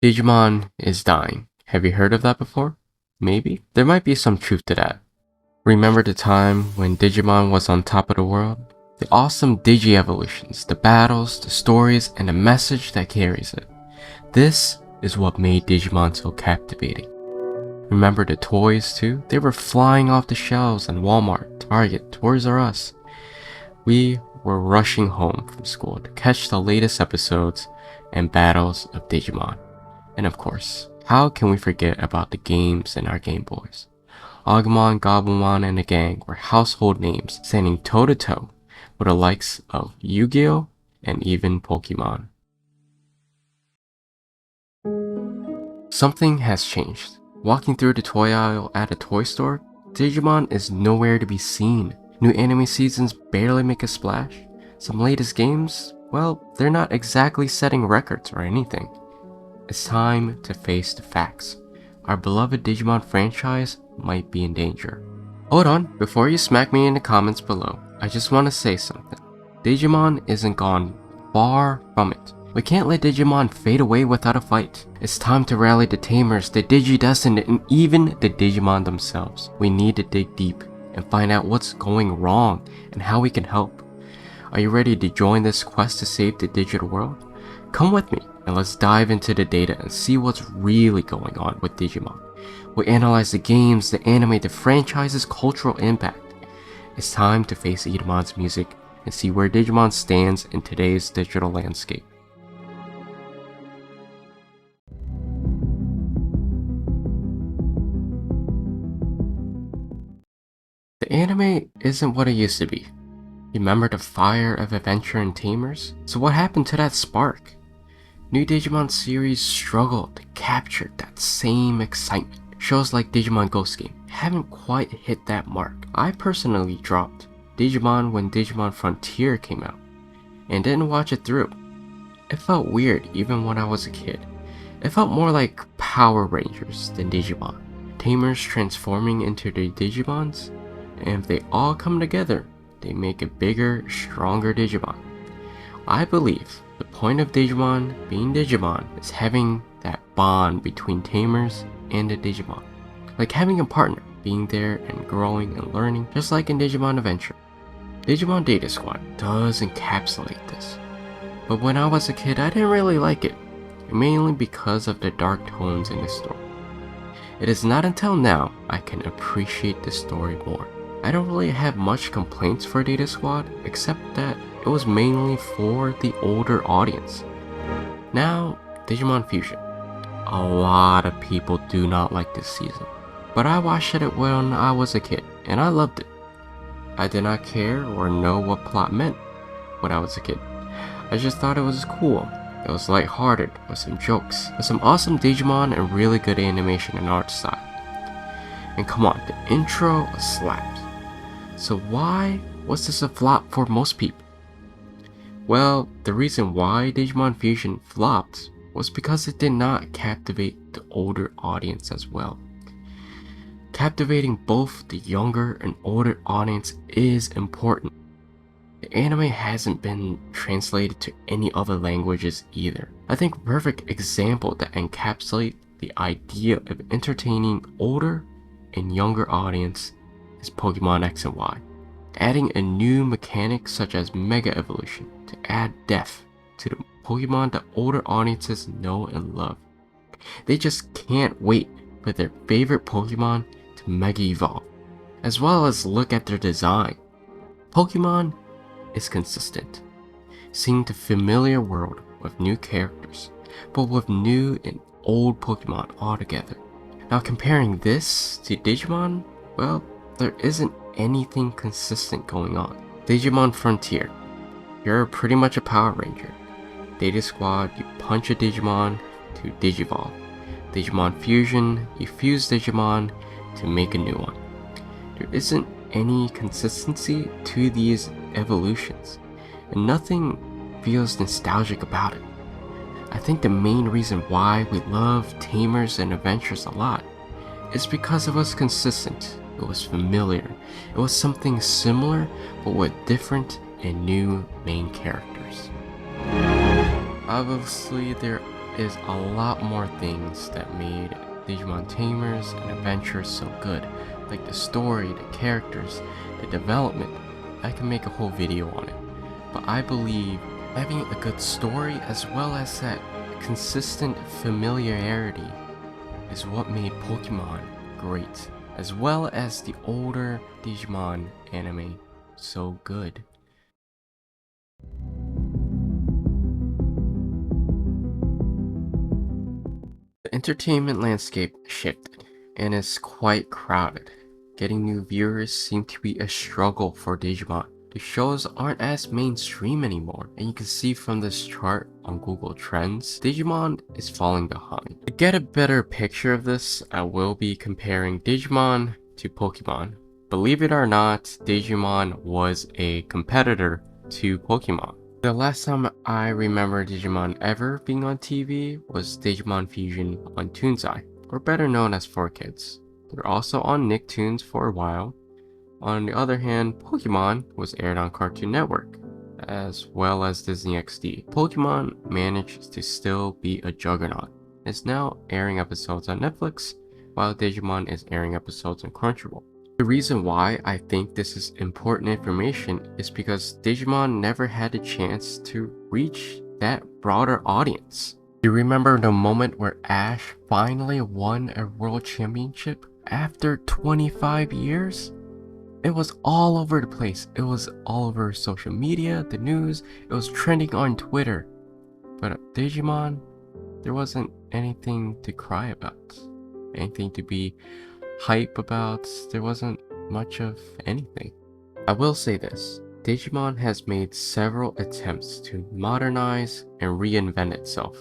Digimon is dying. Have you heard of that before? Maybe. There might be some truth to that. Remember the time when Digimon was on top of the world? The awesome Digi-evolutions, the battles, the stories, and the message that carries it. This is what made Digimon so captivating. Remember the toys too? They were flying off the shelves in Walmart, Target, Toys R Us. We were rushing home from school to catch the latest episodes and battles of Digimon. And of course, how can we forget about the games in our Game Boys? Agumon, Gabumon, and the gang were household names, standing toe-to-toe with the likes of Yu-Gi-Oh! And even Pokemon. Something has changed. Walking through the toy aisle at a toy store, Digimon is nowhere to be seen. New anime seasons barely make a splash. Some latest games, well, they're not exactly setting records or anything. It's time to face the facts. Our beloved Digimon franchise might be in danger. Hold on, before you smack me in the comments below, I just want to say something. Digimon isn't gone, far from it. We can't let Digimon fade away without a fight. It's time to rally the Tamers, the Digidestined, and even the Digimon themselves. We need to dig deep and find out what's going wrong and how we can help. Are you ready to join this quest to save the digital world? Come with me and let's dive into the data and see what's really going on with Digimon. We'll analyze the games, the anime, the franchise's cultural impact. It's time to face Idamon's music and see where Digimon stands in today's digital landscape. The anime isn't what it used to be. Remember the fire of adventure and Tamers? So what happened to that spark? New Digimon series struggle to capture that same excitement. Shows like Digimon Ghost Game haven't quite hit that mark. I personally dropped Digimon when Digimon Frontier came out and didn't watch it through. It felt weird even when I was a kid. It felt more like Power Rangers than Digimon. Tamers transforming into the Digimons, and if they all come together, they make a bigger, stronger Digimon. I believe the point of Digimon being Digimon is having that bond between Tamers and the Digimon. Like having a partner, being there and growing and learning, just like in Digimon Adventure. Digimon Data Squad does encapsulate this. But when I was a kid, I didn't really like it, mainly because of the dark tones in the story. It is not until now I can appreciate the story more. I don't really have much complaints for Data Squad, except that it was mainly for the older audience. Now, Digimon Fusion. A lot of people do not like this season, but I watched it when I was a kid, and I loved it. I did not care or know what plot meant when I was a kid. I just thought it was cool. It was lighthearted, with some jokes, with some awesome Digimon and really good animation and art style. And come on, the intro slaps. So why was this a flop for most people? Well, the reason why Digimon Fusion flopped was because it did not captivate the older audience as well. Captivating both the younger and older audience is important. The anime hasn't been translated to any other languages either. I think a perfect example that encapsulates the idea of entertaining older and younger audience is Pokemon X and Y. Adding a new mechanic such as Mega Evolution to add depth to the Pokemon that older audiences know and love. They just can't wait for their favorite Pokemon to Mega Evolve, as well as look at their design. Pokemon is consistent, seeing the familiar world with new characters, but with new and old Pokemon altogether. Now comparing this to Digimon, well, there isn't anything consistent going on. Digimon Frontier, you're pretty much a Power Ranger. Data Squad, you punch a Digimon to Digivolve. Digimon Fusion, you fuse Digimon to make a new one. There isn't any consistency to these evolutions, and nothing feels nostalgic about it. I think the main reason why we love Tamers and Adventures a lot is because it was consistent, it was familiar, it was something similar but with different and new main characters. Obviously there is a lot more things that made Digimon Tamers and Adventures so good, like the story, the characters, the development. I can make a whole video on it, but I believe having a good story as well as that consistent familiarity is what made Pokemon great, as well as the older Digimon anime so good. The entertainment landscape shifted and is quite crowded. Getting new viewers seemed to be a struggle for Digimon. The shows aren't as mainstream anymore, and you can see from this chart on Google Trends, Digimon is falling behind. To get a better picture of this, I will be comparing Digimon to Pokemon. Believe it or not, Digimon was a competitor to Pokemon. The last time I remember Digimon ever being on TV was Digimon Fusion on Toonsai, or better known as 4Kids. They're also on Nicktoons for a while. On the other hand, Pokemon was aired on Cartoon Network, as well as Disney XD. Pokemon managed to still be a juggernaut. It's now airing episodes on Netflix, while Digimon is airing episodes on Crunchyroll. The reason why I think this is important information is because Digimon never had a chance to reach that broader audience. You remember the moment where Ash finally won a world championship after 25 years? It was all over the place. It was all over social media, the news, it was trending on Twitter. But Digimon, there wasn't anything to cry about, anything to be hype about. There wasn't much of anything. I will say this, Digimon has made several attempts to modernize and reinvent itself.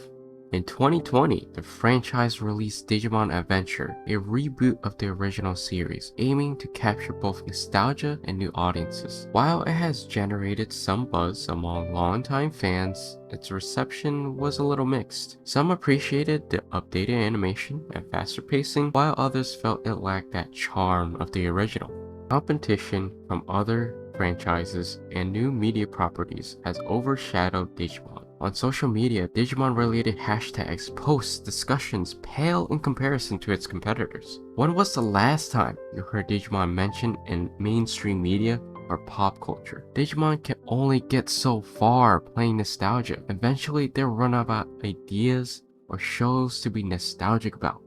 In 2020, the franchise released Digimon Adventure, a reboot of the original series, aiming to capture both nostalgia and new audiences. While it has generated some buzz among longtime fans, its reception was a little mixed. Some appreciated the updated animation and faster pacing, while others felt it lacked that charm of the original. Competition from other franchises and new media properties has overshadowed Digimon. On social media, Digimon-related hashtags, posts, discussions pale in comparison to its competitors. When was the last time you heard Digimon mentioned in mainstream media or pop culture? Digimon can only get so far playing nostalgia. Eventually, they'll run out of ideas or shows to be nostalgic about.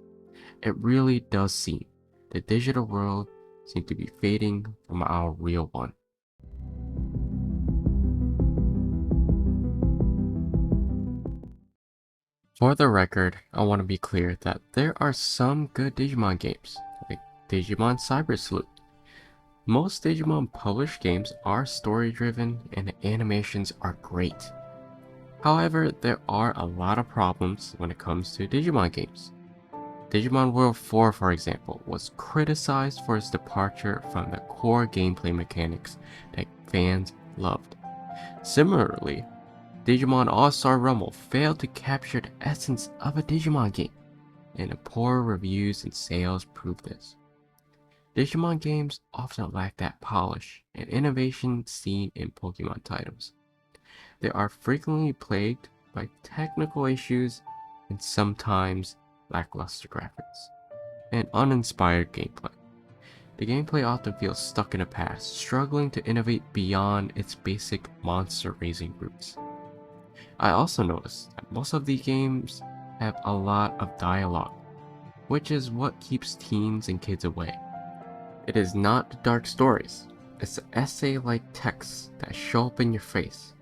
It really does seem the digital world seems to be fading from our real one. For the record, I want to be clear that there are some good Digimon games, like Digimon Cyber Sleuth. Most Digimon published games are story-driven and the animations are great. However, there are a lot of problems when it comes to Digimon games. Digimon World 4, for example, was criticized for its departure from the core gameplay mechanics that fans loved. Similarly, Digimon All-Star Rumble failed to capture the essence of a Digimon game, and the poor reviews and sales prove this. Digimon games often lack that polish and innovation seen in Pokemon titles. They are frequently plagued by technical issues and sometimes lackluster graphics and uninspired gameplay. The gameplay often feels stuck in the past, struggling to innovate beyond its basic monster raising roots. I also noticed that most of these games have a lot of dialogue, which is what keeps teens and kids away. It is not the dark stories, it's the essay-like texts that show up in your face.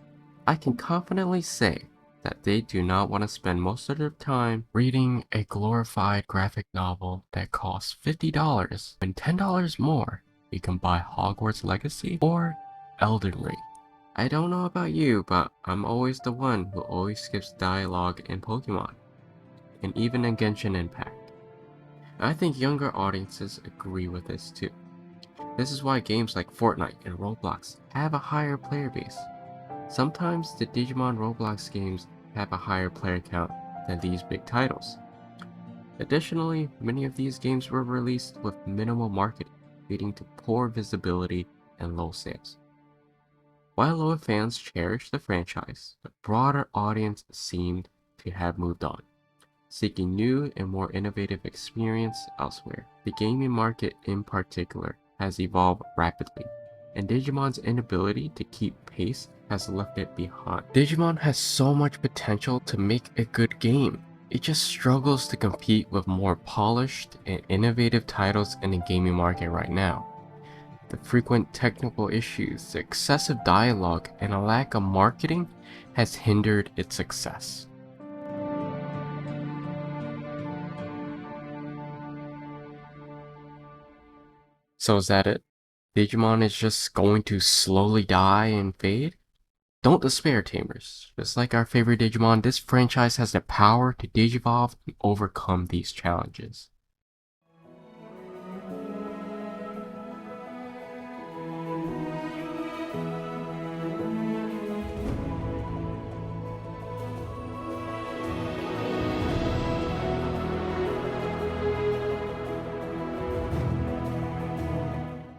I can confidently say that they do not want to spend most of their time reading a glorified graphic novel that costs $50 when $10 more you can buy Hogwarts Legacy or Elden Ring. I don't know about you, but I'm always the one who always skips dialogue in Pokemon, and even in Genshin Impact. I think younger audiences agree with this too. This is why games like Fortnite and Roblox have a higher player base. Sometimes the Digimon Roblox games have a higher player count than these big titles. Additionally, many of these games were released with minimal marketing, leading to poor visibility and low sales. While loyal fans cherished the franchise, the broader audience seemed to have moved on. seeking new and more innovative experience elsewhere. The gaming market in particular has evolved rapidly, and Digimon's inability to keep pace has left it behind. Digimon has so much potential to make a good game. It just struggles to compete with more polished and innovative titles in the gaming market right now. The frequent technical issues, the excessive dialogue, and a lack of marketing has hindered its success. So is that it? Digimon is just going to slowly die and fade? Don't despair, Tamers. Just like our favorite Digimon, this franchise has the power to digivolve and overcome these challenges.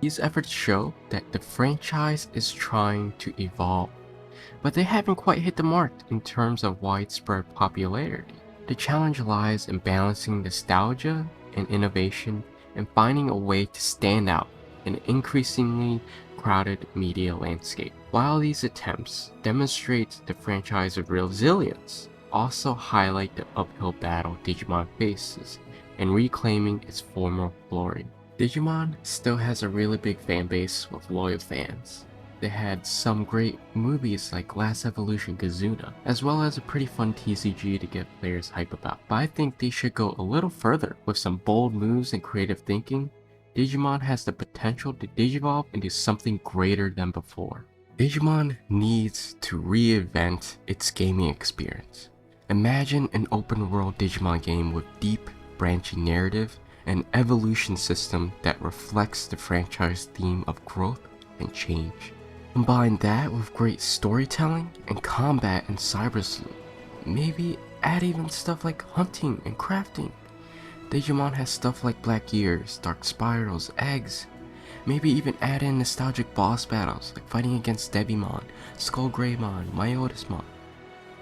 These efforts show that the franchise is trying to evolve, but they haven't quite hit the mark in terms of widespread popularity. The challenge lies in balancing nostalgia and innovation and finding a way to stand out in an increasingly crowded media landscape. While these attempts demonstrate the franchise's resilience, also highlight the uphill battle Digimon faces in reclaiming its former glory. Digimon still has a really big fanbase with loyal fans. They had some great movies like Last Evolution Kazuna, as well as a pretty fun TCG to get players hype about. But I think they should go a little further with some bold moves and creative thinking. Digimon has the potential to digivolve into something greater than before. Digimon needs to reinvent its gaming experience. Imagine an open world Digimon game with deep, branching narrative, an evolution system that reflects the franchise theme of growth and change. Combine that with great storytelling and combat and cyber sleuth. Maybe add even stuff like hunting and crafting. Digimon has stuff like Black Years, Dark Spirals, Eggs. Maybe even add in nostalgic boss battles like fighting against Devimon, Skullgreymon, Myotismon.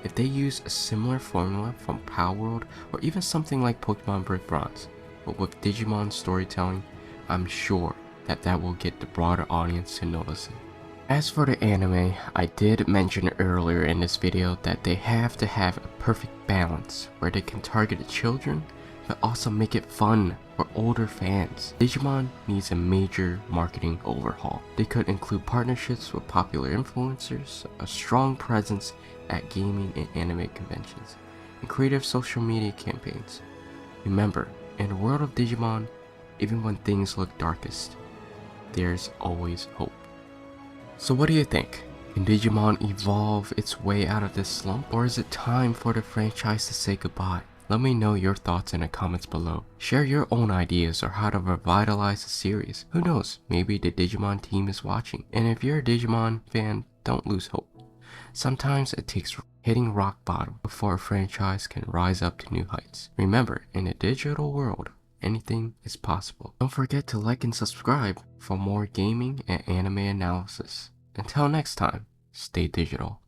If they use a similar formula from Palworld or even something like Pokemon Brick Bronze, but with Digimon storytelling, I'm sure that will get the broader audience to notice it. As for the anime, I did mention earlier in this video that they have to have a perfect balance where they can target the children, but also make it fun for older fans. Digimon needs a major marketing overhaul. They could include partnerships with popular influencers, a strong presence at gaming and anime conventions, and creative social media campaigns. Remember, in the world of Digimon, even when things look darkest, there's always hope. So what do you think? Can Digimon evolve its way out of this slump, or is it time for the franchise to say goodbye? Let me know your thoughts in the comments below. Share your own ideas on how to revitalize the series. Who knows, maybe the Digimon team is watching. And if you're a Digimon fan, don't lose hope. Sometimes it takes hitting rock bottom before a franchise can rise up to new heights. Remember, in a digital world, anything is possible. Don't forget to like and subscribe for more gaming and anime analysis. Until next time, stay digital.